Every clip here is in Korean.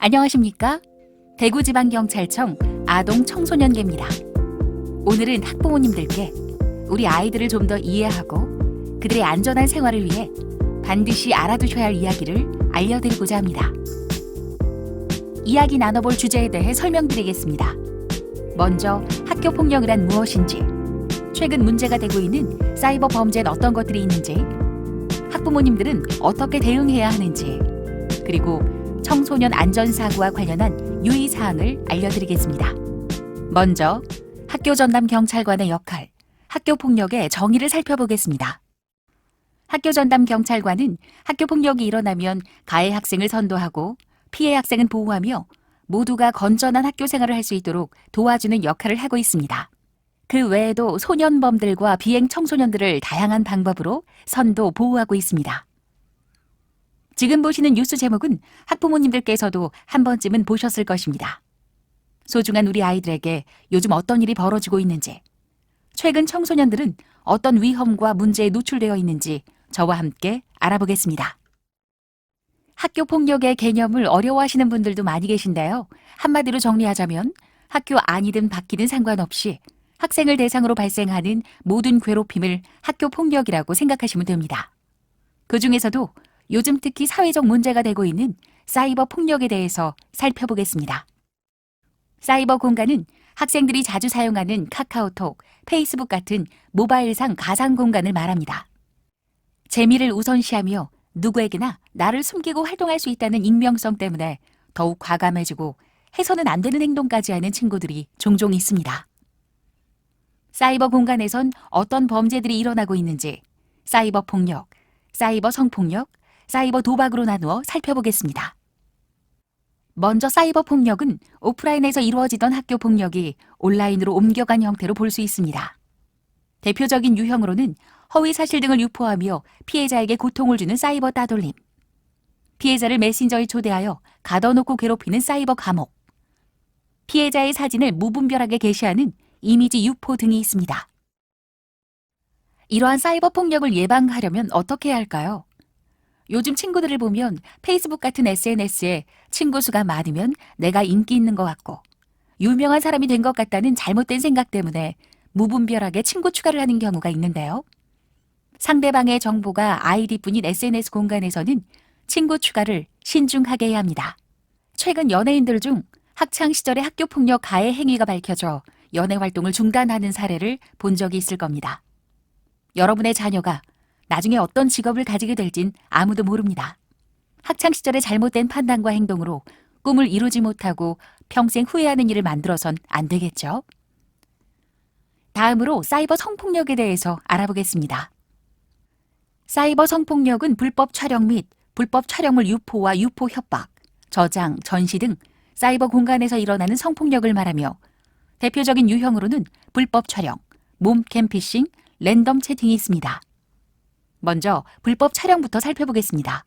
안녕하십니까? 대구지방경찰청 아동청소년계입니다. 오늘은 학부모님들께 우리 아이들을 좀 더 이해하고 그들의 안전한 생활을 위해 반드시 알아두셔야 할 이야기를 알려드리고자 합니다. 이야기 나눠볼 주제에 대해 설명드리겠습니다. 먼저 학교폭력이란 무엇인지, 최근 문제가 되고 있는 사이버 범죄는 어떤 것들이 있는지, 학부모님들은 어떻게 대응해야 하는지, 그리고 청소년 안전사고와 관련한 유의사항을 알려드리겠습니다. 먼저 학교 전담 경찰관의 역할, 학교폭력의 정의를 살펴보겠습니다. 학교 전담 경찰관은 학교폭력이 일어나면 가해 학생을 선도하고 피해 학생은 보호하며 모두가 건전한 학교 생활을 할 수 있도록 도와주는 역할을 하고 있습니다. 그 외에도 소년범들과 비행 청소년들을 다양한 방법으로 선도, 보호하고 있습니다. 지금 보시는 뉴스 제목은 학부모님들께서도 한 번쯤은 보셨을 것입니다. 소중한 우리 아이들에게 요즘 어떤 일이 벌어지고 있는지, 최근 청소년들은 어떤 위험과 문제에 노출되어 있는지 저와 함께 알아보겠습니다. 학교폭력의 개념을 어려워하시는 분들도 많이 계신데요. 한마디로 정리하자면 학교 안이든 밖이든 상관없이 학생을 대상으로 발생하는 모든 괴롭힘을 학교폭력이라고 생각하시면 됩니다. 그 중에서도 요즘 특히 사회적 문제가 되고 있는 사이버 폭력에 대해서 살펴보겠습니다. 사이버 공간은 학생들이 자주 사용하는 카카오톡, 페이스북 같은 모바일상 가상 공간을 말합니다. 재미를 우선시하며 누구에게나 나를 숨기고 활동할 수 있다는 익명성 때문에 더욱 과감해지고 해서는 안 되는 행동까지 하는 친구들이 종종 있습니다. 사이버 공간에선 어떤 범죄들이 일어나고 있는지 사이버 폭력, 사이버 성폭력, 사이버 도박으로 나누어 살펴보겠습니다. 먼저 사이버 폭력은 오프라인에서 이루어지던 학교 폭력이 온라인으로 옮겨간 형태로 볼 수 있습니다. 대표적인 유형으로는 허위 사실 등을 유포하며 피해자에게 고통을 주는 사이버 따돌림, 피해자를 메신저에 초대하여 가둬놓고 괴롭히는 사이버 감옥, 피해자의 사진을 무분별하게 게시하는 이미지 유포 등이 있습니다. 이러한 사이버 폭력을 예방하려면 어떻게 해야 할까요? 요즘 친구들을 보면 페이스북 같은 SNS에 친구 수가 많으면 내가 인기 있는 것 같고 유명한 사람이 된 것 같다는 잘못된 생각 때문에 무분별하게 친구 추가를 하는 경우가 있는데요. 상대방의 정보가 아이디뿐인 SNS 공간에서는 친구 추가를 신중하게 해야 합니다. 최근 연예인들 중 학창시절의 학교폭력 가해 행위가 밝혀져 연애 활동을 중단하는 사례를 본 적이 있을 겁니다. 여러분의 자녀가 나중에 어떤 직업을 가지게 될진 아무도 모릅니다. 학창시절의 잘못된 판단과 행동으로 꿈을 이루지 못하고 평생 후회하는 일을 만들어선 안 되겠죠? 다음으로 사이버 성폭력에 대해서 알아보겠습니다. 사이버 성폭력은 불법 촬영 및 불법 촬영물 유포와 유포 협박, 저장, 전시 등 사이버 공간에서 일어나는 성폭력을 말하며 대표적인 유형으로는 불법 촬영, 몸캠 피싱, 랜덤 채팅이 있습니다. 먼저 불법 촬영부터 살펴보겠습니다.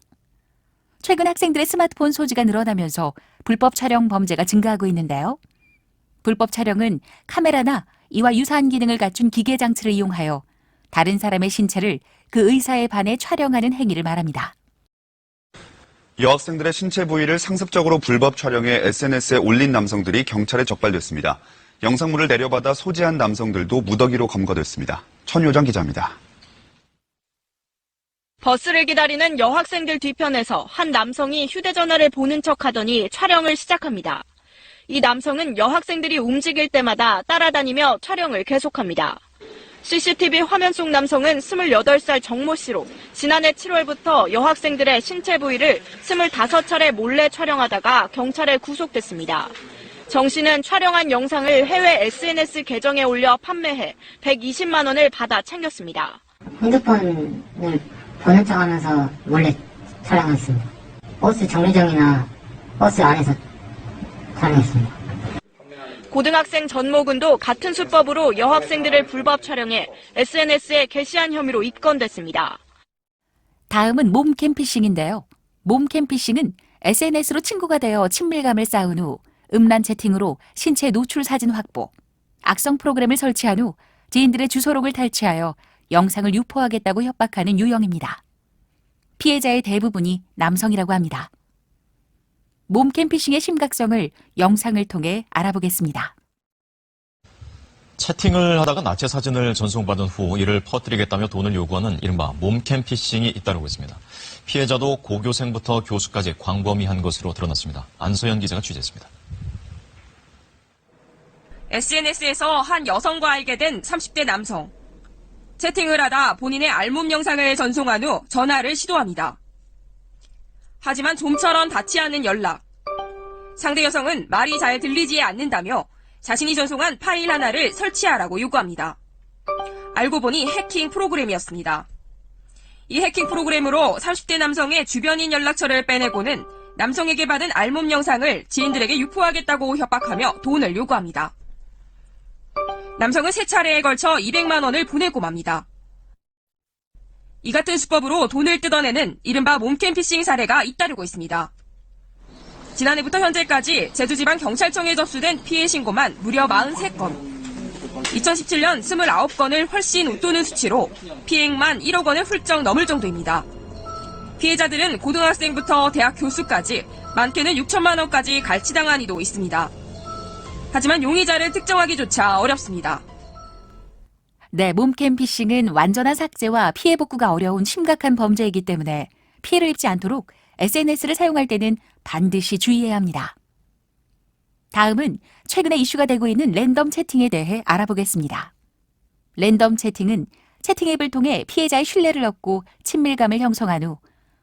최근 학생들의 스마트폰 소지가 늘어나면서 불법 촬영 범죄가 증가하고 있는데요. 불법 촬영은 카메라나 이와 유사한 기능을 갖춘 기계 장치를 이용하여 다른 사람의 신체를 그 의사에 반해 촬영하는 행위를 말합니다. 여학생들의 신체 부위를 상습적으로 불법 촬영해 SNS에 올린 남성들이 경찰에 적발됐습니다. 영상물을 내려받아 소지한 남성들도 무더기로 검거됐습니다. 천효정 기자입니다. 버스를 기다리는 여학생들 뒤편에서 한 남성이 휴대전화를 보는 척하더니 촬영을 시작합니다. 이 남성은 여학생들이 움직일 때마다 따라다니며 촬영을 계속합니다. CCTV 화면 속 남성은 28살 정모 씨로 지난해 7월부터 여학생들의 신체 부위를 25차례 몰래 촬영하다가 경찰에 구속됐습니다. 정 씨는 촬영한 영상을 해외 SNS 계정에 올려 판매해 120만 원을 받아 챙겼습니다. 핸드폰을 보는 척하면서 몰래 촬영했습니다. 버스 정류장이나 버스 안에서 촬영했습니다. 고등학생 전모군도 같은 수법으로 여학생들을 불법 촬영해 SNS에 게시한 혐의로 입건됐습니다. 다음은 몸캠 피싱인데요. 몸캠 피싱은 SNS로 친구가 되어 친밀감을 쌓은 후 음란 채팅으로 신체 노출 사진 확보, 악성 프로그램을 설치한 후 지인들의 주소록을 탈취하여 영상을 유포하겠다고 협박하는 유형입니다. 피해자의 대부분이 남성이라고 합니다. 몸캠 피싱의 심각성을 영상을 통해 알아보겠습니다. 채팅을 하다가 나체 사진을 전송받은 후 이를 퍼뜨리겠다며 돈을 요구하는 이른바 몸캠 피싱이 잇따르고 있습니다. 피해자도 고교생부터 교수까지 광범위한 것으로 드러났습니다. 안소연 기자가 취재했습니다. SNS에서 한 여성과 알게 된 30대 남성. 채팅을 하다 본인의 알몸 영상을 전송한 후 전화를 시도합니다. 하지만 좀처럼 닿지 않는 연락. 상대 여성은 말이 잘 들리지 않는다며 자신이 전송한 파일 하나를 설치하라고 요구합니다. 알고 보니 해킹 프로그램이었습니다. 이 해킹 프로그램으로 30대 남성의 주변인 연락처를 빼내고는 남성에게 받은 알몸 영상을 지인들에게 유포하겠다고 협박하며 돈을 요구합니다. 남성은 3차례에 걸쳐 200만 원을 보내고 맙니다. 이 같은 수법으로 돈을 뜯어내는 이른바 몸캠 피싱 사례가 잇따르고 있습니다. 지난해부터 현재까지 제주지방경찰청에 접수된 피해 신고만 무려 43건. 2017년 29건을 훨씬 웃도는 수치로 피해액만 1억 원을 훌쩍 넘을 정도입니다. 피해자들은 고등학생부터 대학 교수까지 많게는 6천만 원까지 갈취당한 이도 있습니다. 하지만 용의자를 특정하기조차 어렵습니다. 네, 몸캠 피싱은 완전한 삭제와 피해 복구가 어려운 심각한 범죄이기 때문에 피해를 입지 않도록 SNS를 사용할 때는 반드시 주의해야 합니다. 다음은 최근에 이슈가 되고 있는 랜덤 채팅에 대해 알아보겠습니다. 랜덤 채팅은 채팅 앱을 통해 피해자의 신뢰를 얻고 친밀감을 형성한 후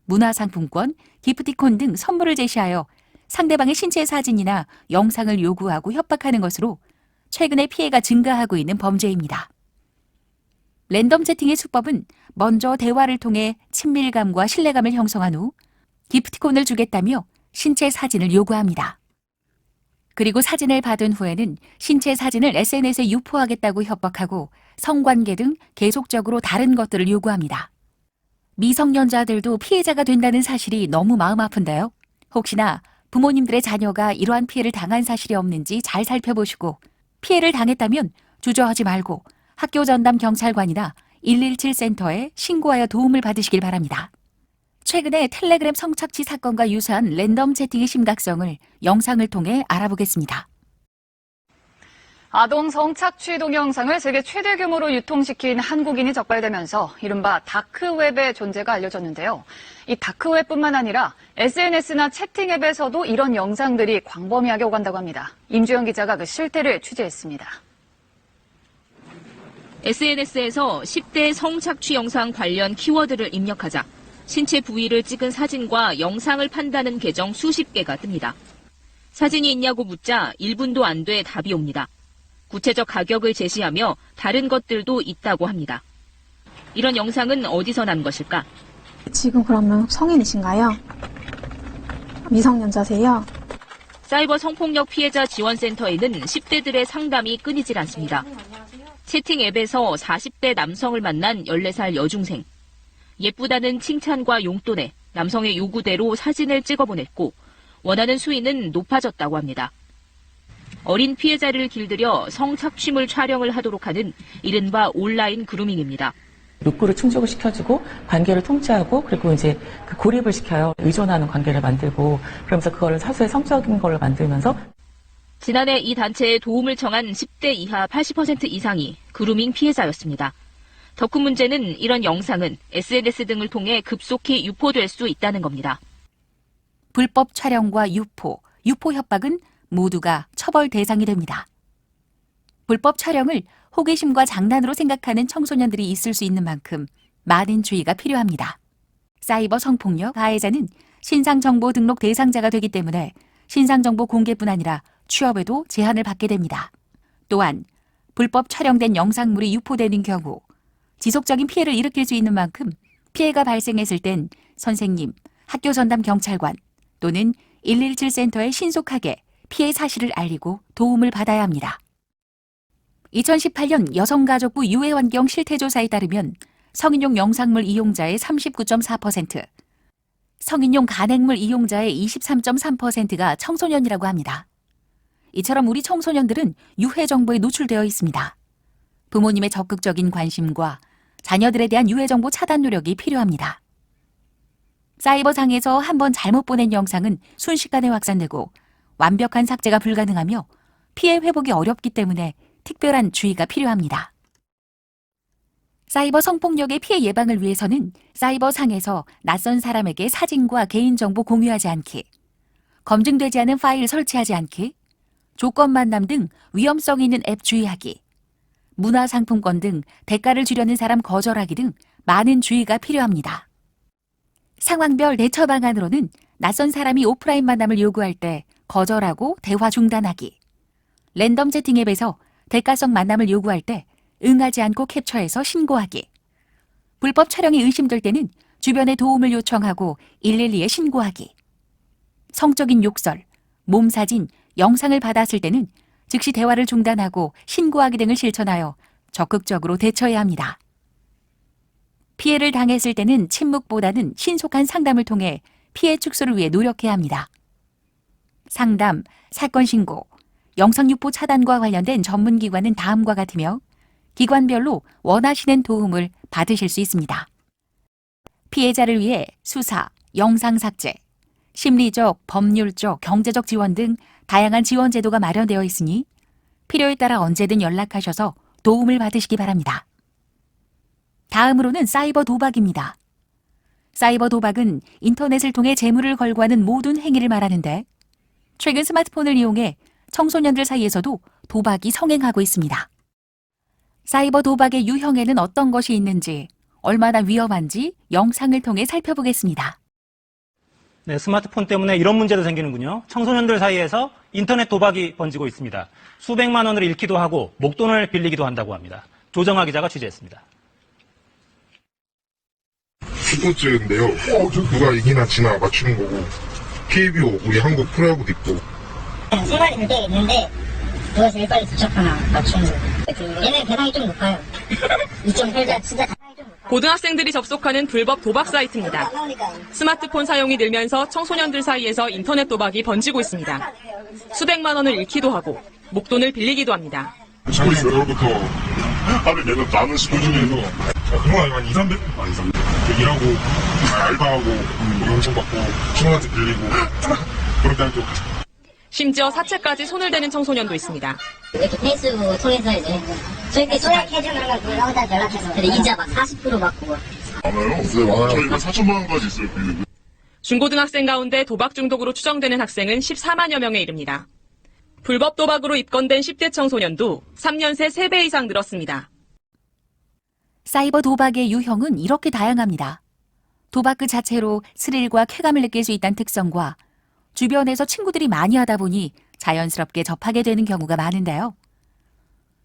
문화상품권, 기프티콘 등 선물을 제시하여 상대방의 신체 사진이나 영상을 요구하고 협박하는 것으로 최근에 피해가 증가하고 있는 범죄입니다. 랜덤 채팅의 수법은 먼저 대화를 통해 친밀감과 신뢰감을 형성한 후 기프티콘을 주겠다며 신체 사진을 요구합니다. 그리고 사진을 받은 후에는 신체 사진을 SNS에 유포하겠다고 협박하고 성관계 등 계속적으로 다른 것들을 요구합니다. 미성년자들도 피해자가 된다는 사실이 너무 마음 아픈데요. 혹시나 부모님들의 자녀가 이러한 피해를 당한 사실이 없는지 잘 살펴보시고 피해를 당했다면 주저하지 말고 학교 전담 경찰관이나 117 센터에 신고하여 도움을 받으시길 바랍니다. 최근에 텔레그램 성착취 사건과 유사한 랜덤 채팅의 심각성을 영상을 통해 알아보겠습니다. 아동 성착취 동영상을 세계 최대 규모로 유통시킨 한국인이 적발되면서 이른바 다크웹의 존재가 알려졌는데요. 이 다크웹뿐만 아니라 SNS나 채팅 앱에서도 이런 영상들이 광범위하게 오간다고 합니다. 임주영 기자가 그 실태를 취재했습니다. SNS에서 10대 성착취 영상 관련 키워드를 입력하자 신체 부위를 찍은 사진과 영상을 판다는 계정 수십 개가 뜹니다. 사진이 있냐고 묻자 1분도 안 돼 답이 옵니다. 구체적 가격을 제시하며 다른 것들도 있다고 합니다. 이런 영상은 어디서 난 것일까? 지금 그러면 성인이신가요? 미성년자세요? 사이버 성폭력 피해자 지원센터에는 10대들의 상담이 끊이질 않습니다. 채팅 앱에서 40대 남성을 만난 14살 여중생. 예쁘다는 칭찬과 용돈에 남성의 요구대로 사진을 찍어보냈고 원하는 수위는 높아졌다고 합니다. 어린 피해자를 길들여 성착취물 촬영을 하도록 하는 이른바 온라인 그루밍입니다. 욕구를 충족을 시켜주고 관계를 통제하고 그리고 이제 그 고립을 시켜요. 의존하는 관계를 만들고 그러면서 그거를 사수의 성적인 걸로 만들면서 지난해 이 단체에 도움을 청한 10대 이하 80% 이상이 그루밍 피해자였습니다. 더 큰 문제는 이런 영상은 SNS 등을 통해 급속히 유포될 수 있다는 겁니다. 불법 촬영과 유포 협박은 모두가 처벌 대상이 됩니다. 불법 촬영을 호기심과 장난으로 생각하는 청소년들이 있을 수 있는 만큼 많은 주의가 필요합니다. 사이버 성폭력 가해자는 신상정보 등록 대상자가 되기 때문에 신상정보 공개뿐 아니라 취업에도 제한을 받게 됩니다. 또한 불법 촬영된 영상물이 유포되는 경우 지속적인 피해를 일으킬 수 있는 만큼 피해가 발생했을 땐 선생님, 학교 전담 경찰관 또는 117 센터에 신속하게 피해 사실을 알리고 도움을 받아야 합니다. 2018년 여성가족부 유해환경 실태조사에 따르면 성인용 영상물 이용자의 39.4%, 성인용 간행물 이용자의 23.3%가 청소년이라고 합니다. 이처럼 우리 청소년들은 유해 정보에 노출되어 있습니다. 부모님의 적극적인 관심과 자녀들에 대한 유해 정보 차단 노력이 필요합니다. 사이버상에서 한번 잘못 보낸 영상은 순식간에 확산되고 완벽한 삭제가 불가능하며 피해 회복이 어렵기 때문에 특별한 주의가 필요합니다. 사이버 성폭력의 피해 예방을 위해서는 사이버상에서 낯선 사람에게 사진과 개인정보 공유하지 않기, 검증되지 않은 파일 설치하지 않기, 조건 만남 등 위험성 있는 앱 주의하기, 문화상품권 등 대가를 주려는 사람 거절하기 등 많은 주의가 필요합니다. 상황별 대처 방안으로는 낯선 사람이 오프라인 만남을 요구할 때 거절하고 대화 중단하기, 랜덤 채팅 앱에서 대가성 만남을 요구할 때 응하지 않고 캡처해서 신고하기, 불법 촬영이 의심될 때는 주변에 도움을 요청하고 112에 신고하기, 성적인 욕설, 몸사진, 영상을 받았을 때는 즉시 대화를 중단하고 신고하기 등을 실천하여 적극적으로 대처해야 합니다. 피해를 당했을 때는 침묵보다는 신속한 상담을 통해 피해 축소를 위해 노력해야 합니다. 상담, 사건 신고, 영상 유포 차단과 관련된 전문기관은 다음과 같으며 기관별로 원하시는 도움을 받으실 수 있습니다. 피해자를 위해 수사, 영상 삭제, 심리적, 법률적, 경제적 지원 등 다양한 지원 제도가 마련되어 있으니 필요에 따라 언제든 연락하셔서 도움을 받으시기 바랍니다. 다음으로는 사이버 도박입니다. 사이버 도박은 인터넷을 통해 재물을 걸고 하는 모든 행위를 말하는데 최근 스마트폰을 이용해 청소년들 사이에서도 도박이 성행하고 있습니다. 사이버 도박의 유형에는 어떤 것이 있는지, 얼마나 위험한지 영상을 통해 살펴보겠습니다. 네, 스마트폰 때문에 이런 문제도 생기는군요. 청소년들 사이에서 인터넷 도박이 번지고 있습니다. 수백만 원을 잃기도 하고 목돈을 빌리기도 한다고 합니다. 조정아 기자가 취재했습니다. 스포츠인데요. 누가 이기나 지나 맞추는 거고 KBO 우리 한국 프로야구도 있고 순간이 그때 있는데 누가 제일 빨리 도착하나 맞추는 거. 얘네 배당이 좀 높아요. 2.8자 진짜 배당이 좀 높아요. 고등학생들이 접속하는 불법 도박 사이트입니다. 스마트폰 사용이 늘면서 청소년들 사이에서 인터넷 도박이 번지고 있습니다. 수백만 원을 잃기도 하고 목돈을 빌리기도 합니다. 작년 여름부터 하루에 매달 나는 시간 중에서 그동안 한 2, 300? 아, 2, 300. 일하고 알바하고 용돈 받고 친구한테 빌리고 그렇게 할 때 심지어 사채까지 손을 대는 청소년도 있습니다. 이렇게 페이스북 통해서 이제 저희끼리 소약해주는 걸 여기다 연락해서 근데 이자 막 40% 받고 많아요? 네, 많아요. 저희가 4천만 원까지 있어요. 빌리고. 중고등학생 가운데 도박 중독으로 추정되는 학생은 14만여 명에 이릅니다. 불법 도박으로 입건된 10대 청소년도 3년 새 3배 이상 늘었습니다. 사이버 도박의 유형은 이렇게 다양합니다. 도박 그 자체로 스릴과 쾌감을 느낄 수 있다는 특성과 주변에서 친구들이 많이 하다 보니 자연스럽게 접하게 되는 경우가 많은데요.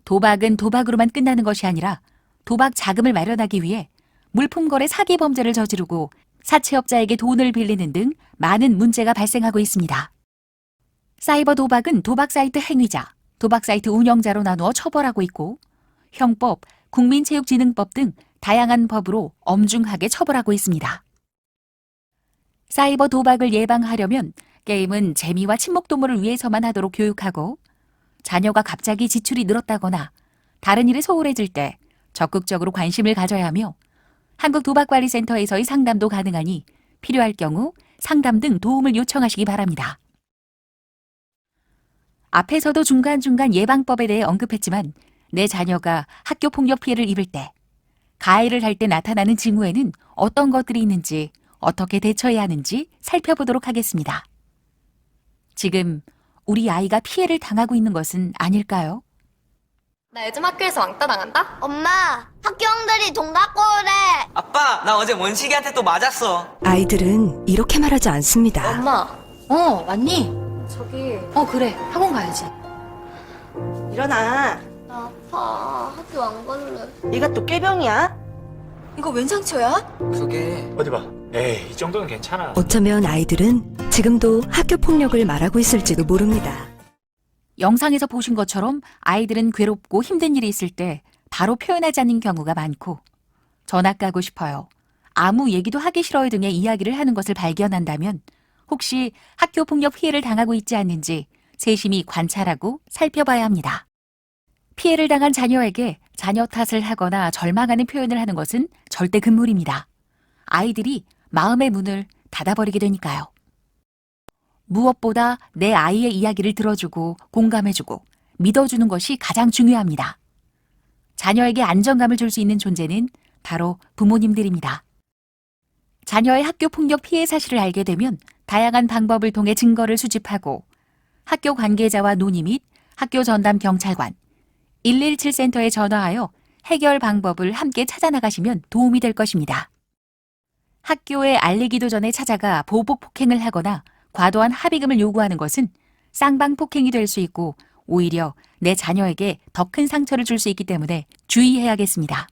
도박은 도박으로만 끝나는 것이 아니라 도박 자금을 마련하기 위해 물품 거래 사기 범죄를 저지르고 사채업자에게 돈을 빌리는 등 많은 문제가 발생하고 있습니다. 사이버 도박은 도박 사이트 행위자, 도박 사이트 운영자로 나누어 처벌하고 있고 형법, 국민체육진흥법 등 다양한 법으로 엄중하게 처벌하고 있습니다. 사이버 도박을 예방하려면 게임은 재미와 친목도모를 위해서만 하도록 교육하고 자녀가 갑자기 지출이 늘었다거나 다른 일에 소홀해질 때 적극적으로 관심을 가져야 하며 한국도박관리센터에서의 상담도 가능하니 필요할 경우 상담 등 도움을 요청하시기 바랍니다. 앞에서도 중간중간 예방법에 대해 언급했지만 내 자녀가 학교폭력 피해를 입을 때, 가해를 할 때 나타나는 징후에는 어떤 것들이 있는지, 어떻게 대처해야 하는지 살펴보도록 하겠습니다. 지금 우리 아이가 피해를 당하고 있는 것은 아닐까요? 나 요즘 학교에서 왕따 당한다? 엄마, 학교 형들이 돈 갖고 오래. 아빠, 나 어제 원식이한테 또 맞았어. 아이들은 이렇게 말하지 않습니다. 엄마. 왔니? 저기. 그래. 학원 가야지. 일어나. 나 아파. 학교 안 갈래. 얘가 또 꾀병이야? 이거 웬 상처야? 그게 어디 봐. 에이, 이 정도는 괜찮아. 어쩌면 아이들은 지금도 학교 폭력을 말하고 있을지도 모릅니다. 영상에서 보신 것처럼 아이들은 괴롭고 힘든 일이 있을 때 바로 표현하지 않는 경우가 많고 전학 가고 싶어요, 아무 얘기도 하기 싫어요 등의 이야기를 하는 것을 발견한다면 혹시 학교 폭력 피해를 당하고 있지 않는지 세심히 관찰하고 살펴봐야 합니다. 피해를 당한 자녀에게 자녀 탓을 하거나 절망하는 표현을 하는 것은 절대 금물입니다. 아이들이 마음의 문을 닫아버리게 되니까요. 무엇보다 내 아이의 이야기를 들어주고 공감해주고 믿어주는 것이 가장 중요합니다. 자녀에게 안정감을 줄 수 있는 존재는 바로 부모님들입니다. 자녀의 학교 폭력 피해 사실을 알게 되면 다양한 방법을 통해 증거를 수집하고 학교 관계자와 논의 및 학교 전담 경찰관, 117 센터에 전화하여 해결 방법을 함께 찾아나가시면 도움이 될 것입니다. 학교에 알리기도 전에 찾아가 보복 폭행을 하거나 과도한 합의금을 요구하는 것은 쌍방폭행이 될 수 있고 오히려 내 자녀에게 더 큰 상처를 줄 수 있기 때문에 주의해야겠습니다.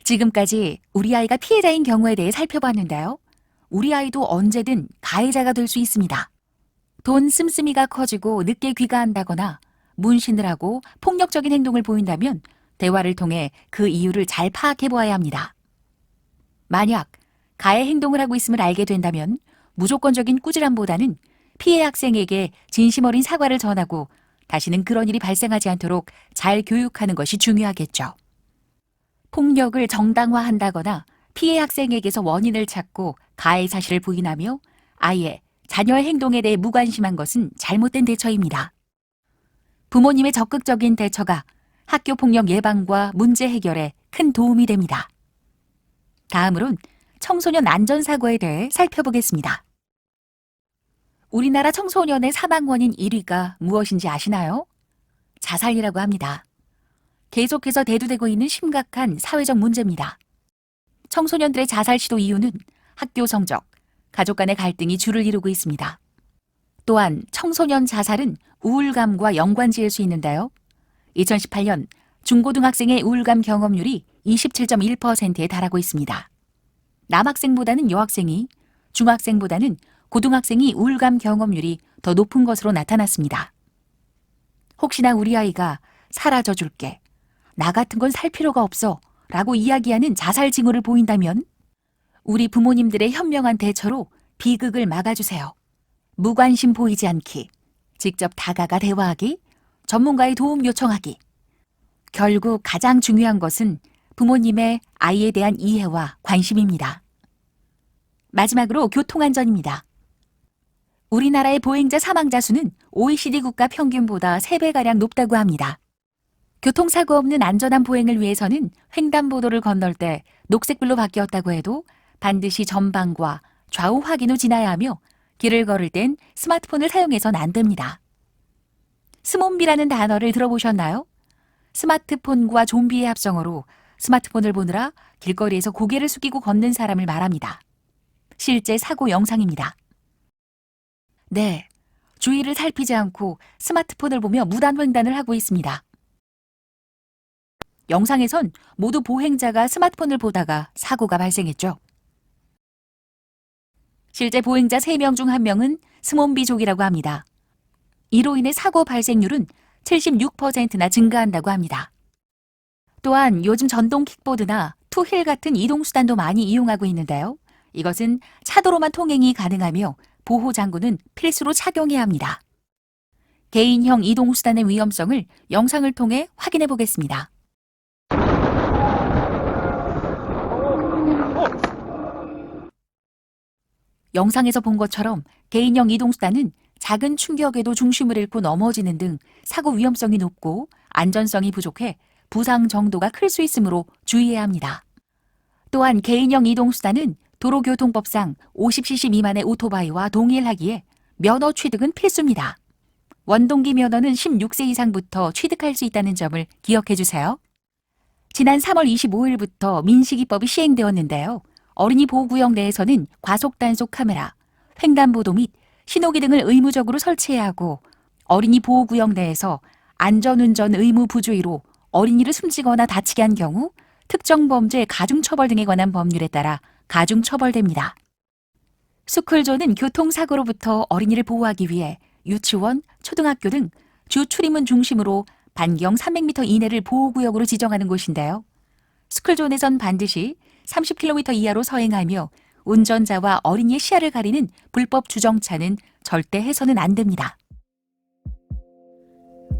지금까지 우리 아이가 피해자인 경우에 대해 살펴봤는데요. 우리 아이도 언제든 가해자가 될 수 있습니다. 돈 씀씀이가 커지고 늦게 귀가한다거나 문신을 하고 폭력적인 행동을 보인다면 대화를 통해 그 이유를 잘 파악해 보아야 합니다. 만약 가해 행동을 하고 있음을 알게 된다면 무조건적인 꾸지람보다는 피해 학생에게 진심 어린 사과를 전하고 다시는 그런 일이 발생하지 않도록 잘 교육하는 것이 중요하겠죠. 폭력을 정당화한다거나 피해 학생에게서 원인을 찾고 가해 사실을 부인하며 아예 자녀의 행동에 대해 무관심한 것은 잘못된 대처입니다. 부모님의 적극적인 대처가 학교 폭력 예방과 문제 해결에 큰 도움이 됩니다. 다음으론 청소년 안전사고에 대해 살펴보겠습니다. 우리나라 청소년의 사망 원인 1위가 무엇인지 아시나요? 자살이라고 합니다. 계속해서 대두되고 있는 심각한 사회적 문제입니다. 청소년들의 자살 시도 이유는 학교 성적, 가족 간의 갈등이 주를 이루고 있습니다. 또한 청소년 자살은 우울감과 연관지을 수 있는데요. 2018년 중고등학생의 우울감 경험률이 27.1%에 달하고 있습니다. 남학생보다는 여학생이, 중학생보다는 고등학생이 우울감 경험률이 더 높은 것으로 나타났습니다. 혹시나 우리 아이가 사라져 줄게, 나 같은 건 살 필요가 없어 라고 이야기하는 자살 징후를 보인다면 우리 부모님들의 현명한 대처로 비극을 막아주세요. 무관심 보이지 않기, 직접 다가가 대화하기, 전문가의 도움 요청하기. 결국 가장 중요한 것은 부모님의 아이에 대한 이해와 관심입니다. 마지막으로 교통안전입니다. 우리나라의 보행자 사망자 수는 OECD 국가 평균보다 3배가량 높다고 합니다. 교통사고 없는 안전한 보행을 위해서는 횡단보도를 건널 때 녹색불로 바뀌었다고 해도 반드시 전방과 좌우 확인 후 지나야 하며 길을 걸을 땐 스마트폰을 사용해서는 안 됩니다. 스몬비라는 단어를 들어보셨나요? 스마트폰과 좀비의 합성어로 스마트폰을 보느라 길거리에서 고개를 숙이고 걷는 사람을 말합니다. 실제 사고 영상입니다. 네, 주위를 살피지 않고 스마트폰을 보며 무단횡단을 하고 있습니다. 영상에선 모두 보행자가 스마트폰을 보다가 사고가 발생했죠. 실제 보행자 3명 중 1명은 스몬비족이라고 합니다. 이로 인해 사고 발생률은 76%나 증가한다고 합니다. 또한 요즘 전동 킥보드나 투휠 같은 이동수단도 많이 이용하고 있는데요. 이것은 차도로만 통행이 가능하며 보호장구는 필수로 착용해야 합니다. 개인형 이동수단의 위험성을 영상을 통해 확인해 보겠습니다. 영상에서 본 것처럼 개인형 이동수단은 작은 충격에도 중심을 잃고 넘어지는 등 사고 위험성이 높고 안전성이 부족해 부상 정도가 클 수 있으므로 주의해야 합니다. 또한 개인형 이동수단은 도로교통법상 50cc 미만의 오토바이와 동일하기에 면허 취득은 필수입니다. 원동기 면허는 16세 이상부터 취득할 수 있다는 점을 기억해 주세요. 지난 3월 25일부터 민식이법이 시행되었는데요. 어린이 보호구역 내에서는 과속단속 카메라, 횡단보도 및 신호기 등을 의무적으로 설치해야 하고 어린이 보호구역 내에서 안전운전 의무 부주의로 어린이를 숨지거나 다치게 한 경우 특정 범죄 가중처벌 등에 관한 법률에 따라 가중처벌됩니다. 스쿨존은 교통사고로부터 어린이를 보호하기 위해 유치원, 초등학교 등 주 출입문 중심으로 반경 300m 이내를 보호구역으로 지정하는 곳인데요. 스쿨존에선 반드시 30km 이하로 서행하며 운전자와 어린이의 시야를 가리는 불법 주정차는 절대 해서는 안 됩니다.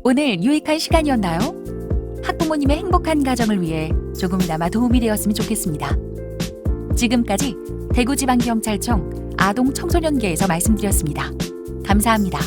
오늘 유익한 시간이었나요? 학부모님의 행복한 가정을 위해 조금이나마 도움이 되었으면 좋겠습니다. 지금까지 대구지방경찰청 아동청소년계에서 말씀드렸습니다. 감사합니다.